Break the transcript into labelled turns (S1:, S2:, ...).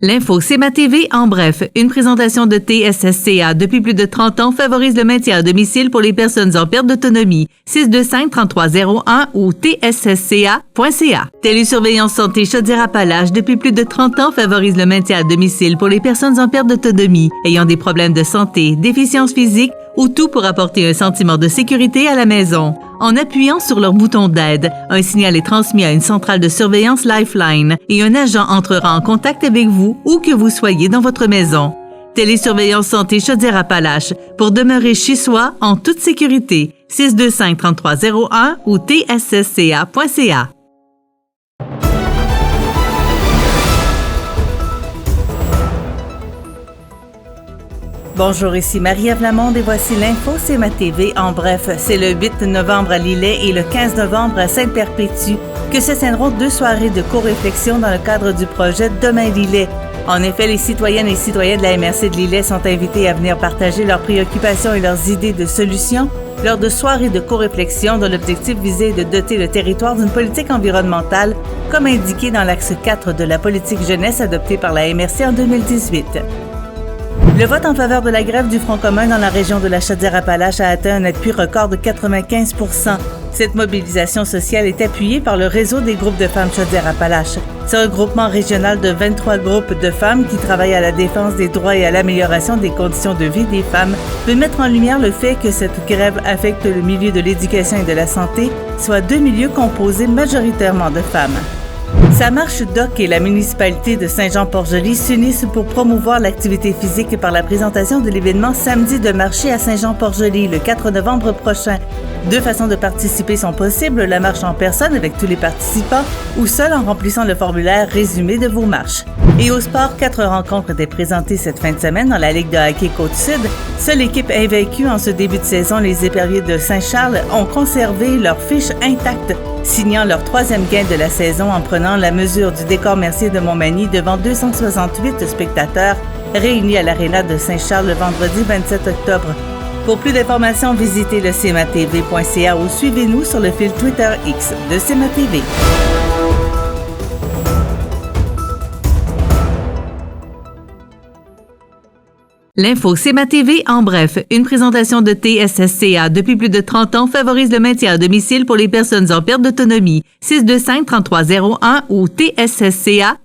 S1: L'info CMA TV en bref, une présentation de TSSCA depuis plus de 30 ans favorise le maintien à domicile pour les personnes en perte d'autonomie. 625-3301 ou tssca.ca. Télésurveillance santé Chaudière-Appalaches depuis plus de 30 ans favorise le maintien à domicile pour les personnes en perte d'autonomie, ayant des problèmes de santé, déficience physique ou tout pour apporter un sentiment de sécurité à la maison. En appuyant sur leur bouton d'aide, un signal est transmis à une centrale de surveillance Lifeline et un agent entrera en contact avec vous où que vous soyez dans votre maison. Télésurveillance santé Chaudière-Appalaches pour demeurer chez soi en toute sécurité. 625-3301 ou tssca.ca. Bonjour, ici Marie-Ève Lamonde et voici l'info CMA TV en bref. C'est le 8 novembre à Lillet et le 15 novembre à Sainte-Perpétue que se tiendront 2 soirées de co-réflexion dans le cadre du projet Demain Lillet. En effet, les citoyennes et citoyens de la MRC de Lillet sont invités à venir partager leurs préoccupations et leurs idées de solutions lors de soirées de co-réflexion dont l'objectif visé est de doter le territoire d'une politique environnementale comme indiqué dans l'axe 4 de la politique jeunesse adoptée par la MRC en 2018. Le vote en faveur de la grève du Front commun dans la région de la Chaudière-Appalaches a atteint un appui record de 95 %. Cette mobilisation sociale est appuyée par le réseau des groupes de femmes Chaudière-Appalaches. Ce regroupement régional de 23 groupes de femmes qui travaillent à la défense des droits et à l'amélioration des conditions de vie des femmes veut mettre en lumière le fait que cette grève affecte le milieu de l'éducation et de la santé, soit 2 milieux composés majoritairement de femmes. Sa marche DOC et la municipalité de Saint-Jean-Port-Joli s'unissent pour promouvoir l'activité physique par la présentation de l'événement Samedi de marché à Saint-Jean-Port-Joli le 4 novembre prochain. 2 façons de participer sont possibles, la marche en personne avec tous les participants ou seul en remplissant le formulaire résumé de vos marches. Et au sport, 4 rencontres étaient présentées cette fin de semaine dans la Ligue de hockey Côte-Sud. Seule équipe invaincue en ce début de saison, les Éperviers de Saint-Charles ont conservé leur fiche intacte, signant leur 3e gain de la saison en prenant la mesure du décor Mercier de Montmagny devant 268 spectateurs réunis à l'Aréna de Saint-Charles le vendredi 27 octobre. Pour plus d'informations, visitez le cmatv.ca ou suivez-nous sur le fil Twitter X de CMA TV. L'info CMA TV en bref, une présentation de TSSCA depuis plus de 30 ans favorise le maintien à domicile pour les personnes en perte d'autonomie. 625-3301 ou tssca.ca.